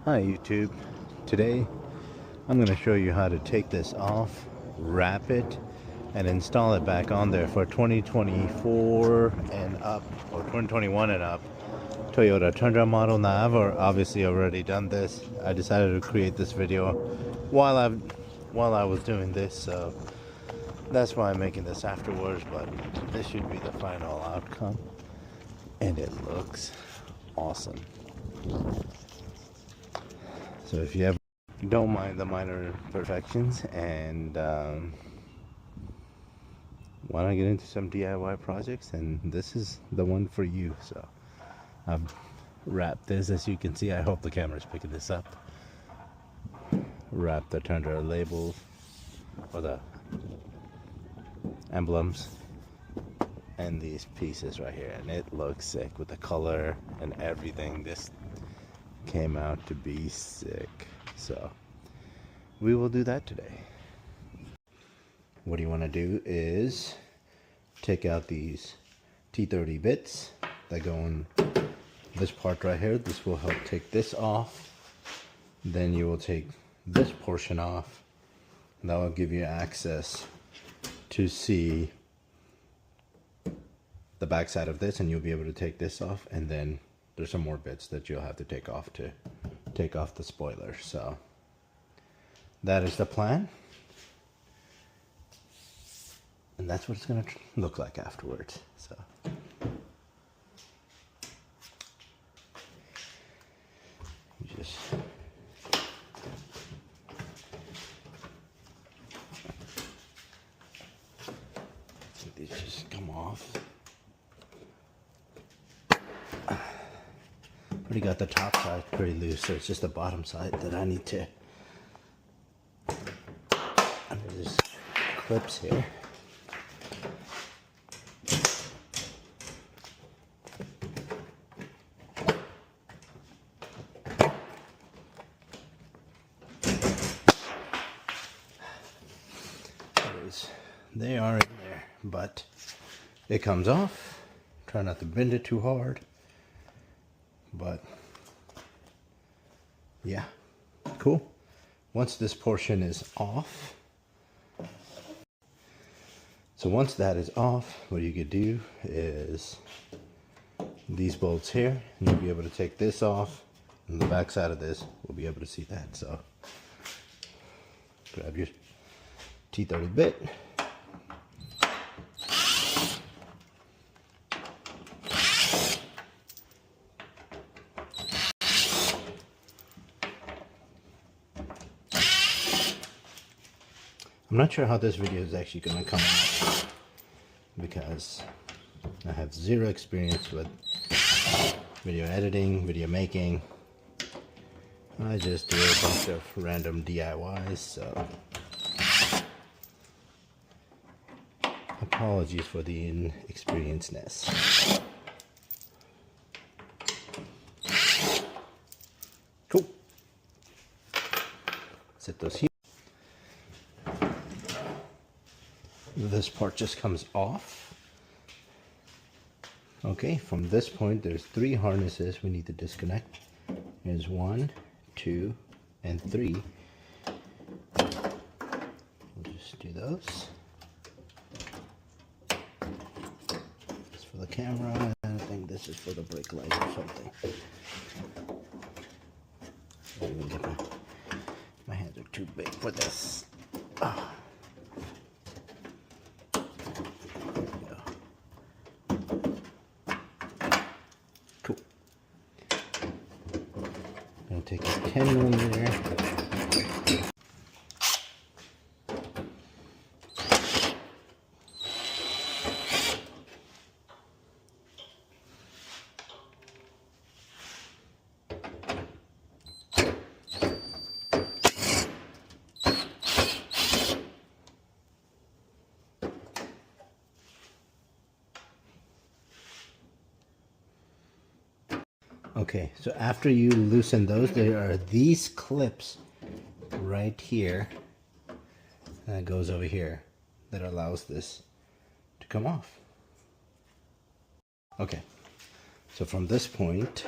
Hi YouTube. Today I'm going to show you how to take this off, wrap it, and install it back on there for 2024 and up, or 2021 and up Toyota Tundra model. Now I've obviously already done this. I decided to create this video while I was doing this, so that's why I'm making this afterwards, but this should be the final outcome, and it looks awesome. So if you don't mind the minor imperfections, and want to get into some DIY projects, and this is the one for you. So I've wrapped this, as you can see. I hope the camera's picking this up. Wrap the Tundra labels, or the emblems, and these pieces right here, and it looks sick with the color and everything. This came out to be sick, so we will do that today. What you want to do is take out these T30 bits that go in this part right here. This will help take this off. Then you will take this portion off, and that will give you access to see the back side of this, and you'll be able to take this off. And then there's some more bits that you'll have to take off the spoiler. So that is the plan, and that's what it's going to look like afterwards. So you just these just come off. Already got the top side pretty loose, so it's just the bottom side that I need to. There's clips here. They are in there, but it comes off. Try not to bend it too hard. But yeah, cool. Once this portion is off, so once that is off, what you could do is these bolts here, and you'll be able to take this off, and the back side of this, we'll be able to see that. So grab your T30 bit. I'm not sure how this video is actually going to come out, because I have zero experience with video editing, video making. I just do a bunch of random DIYs, so apologies for the inexperiencedness. Cool. Set those here. This part just comes off. Okay, from this point there's 3 harnesses we need to disconnect. There's 1, 2, and 3. We'll just do those. This is for the camera, and I think this is for the brake light or something. My hands are too big for this. Oh. Take a pin on there. Okay, so after you loosen those, there are these clips right here that goes over here that allows this to come off. Okay, so from this point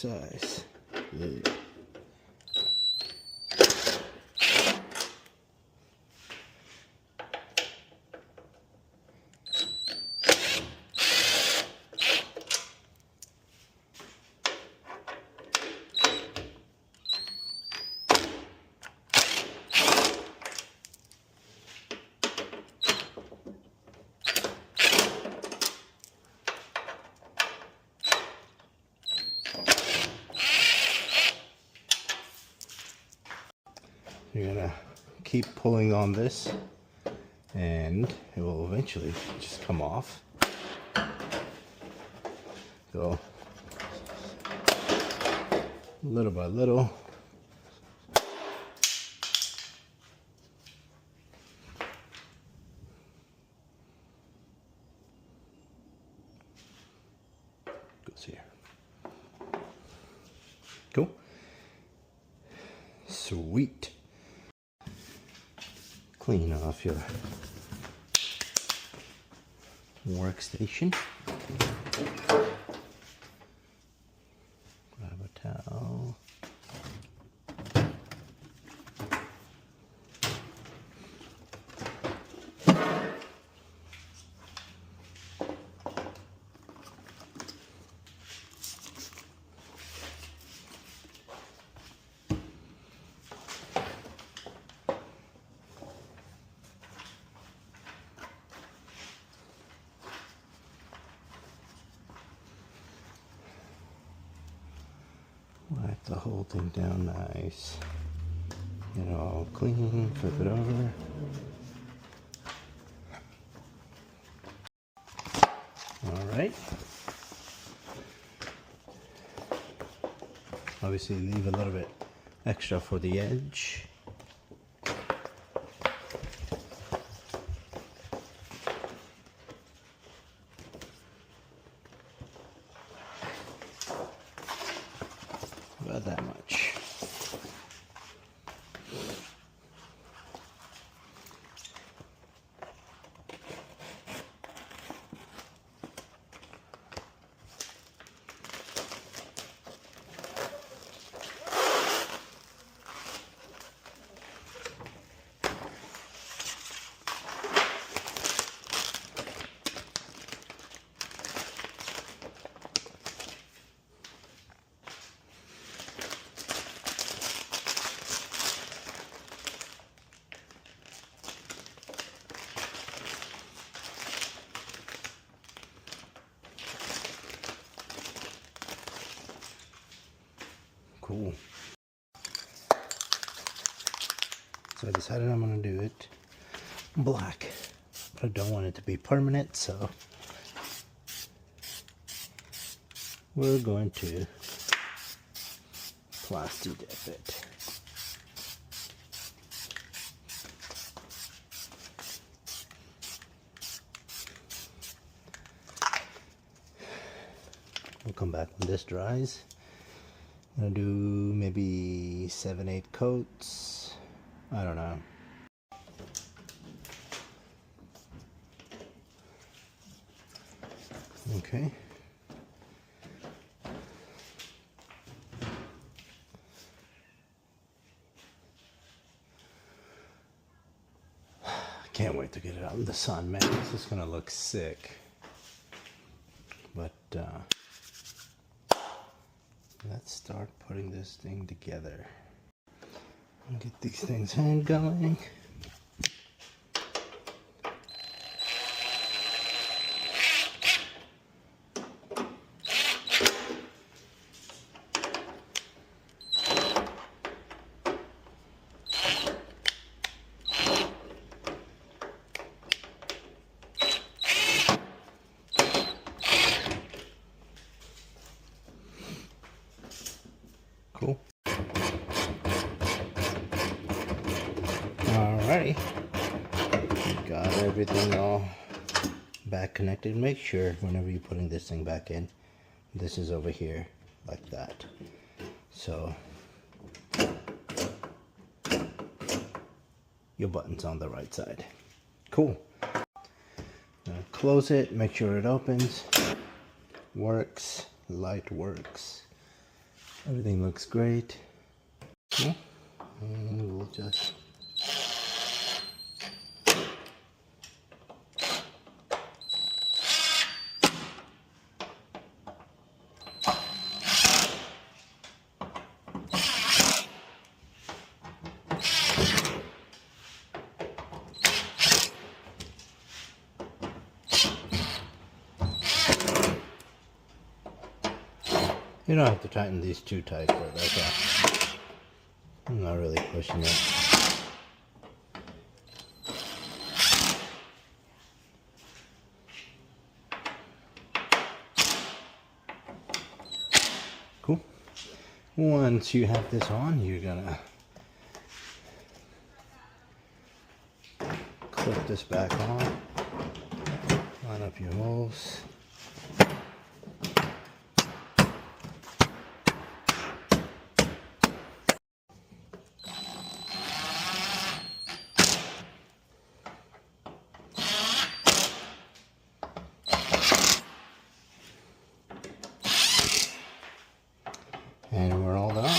size. Yeah. You're gonna keep pulling on this and it will eventually just come off. So little by little. Goes here. Cool. Sweet. Clean off your workstation. Grab a towel. Wipe the whole thing down nice. Get it all clean, flip it over. Alright. Obviously leave a little bit extra for the edge. About that much. Cool. So I decided I'm going to do it black, but I don't want it to be permanent, so we're going to plasti dip it. We'll come back when this dries. I'm gonna do maybe 7-8 coats. I don't know. Okay. I can't wait to get it out in the sun, man. This is gonna look sick. But let's start putting this thing together. Get these things hand going. Cool. Alrighty. Got everything all back connected. Make sure whenever you're putting this thing back in, this is over here like that. So your button's on the right side. Cool. Now close it, make sure it opens. Works. Light works. Everything looks great. Cool. And we'll just you don't have to tighten these too tight, but okay. I'm not really pushing it. Cool. Once you have this on, you're gonna clip this back on, line up your holes. And we're all done.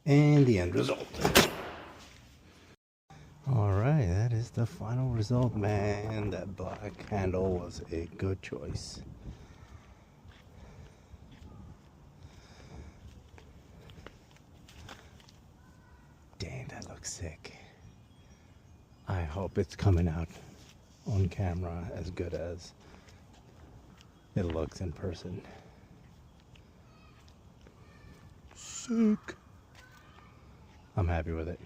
And the end result. Alright, that is the final result, man. That black handle was a good choice. Dang, that looks sick. I hope it's coming out on camera as good as it looks in person. Sick. I'm happy with it.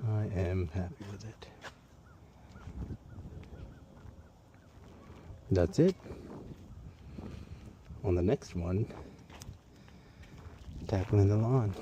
I am happy with it. That's it. On the next one, tackling the lawn.